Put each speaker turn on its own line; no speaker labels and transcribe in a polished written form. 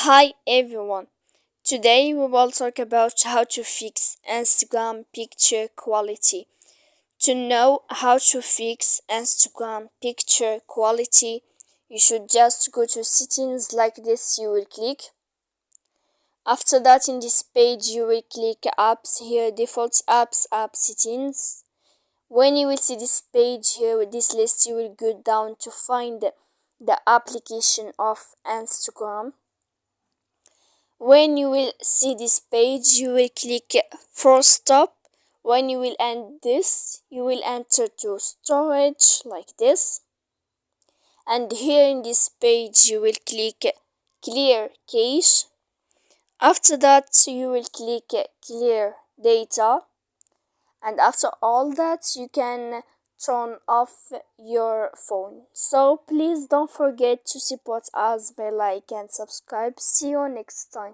Hi everyone. Today we will talk about how to fix Instagram picture quality. To know how to fix Instagram picture quality, you should just go to settings like this. You will click. After that, in this page, you will click apps here, default apps, app settings. When you will see this page here with this list, you will go down to find the application of Instagram. When you will see this page, you will click full stop. When you will end this, you will enter to storage like this. And here in this page, you will click clear cache. After that, you will click clear data. And after all that, you can turn off your phone. So please don't forget to support us by like and subscribe. See you next time.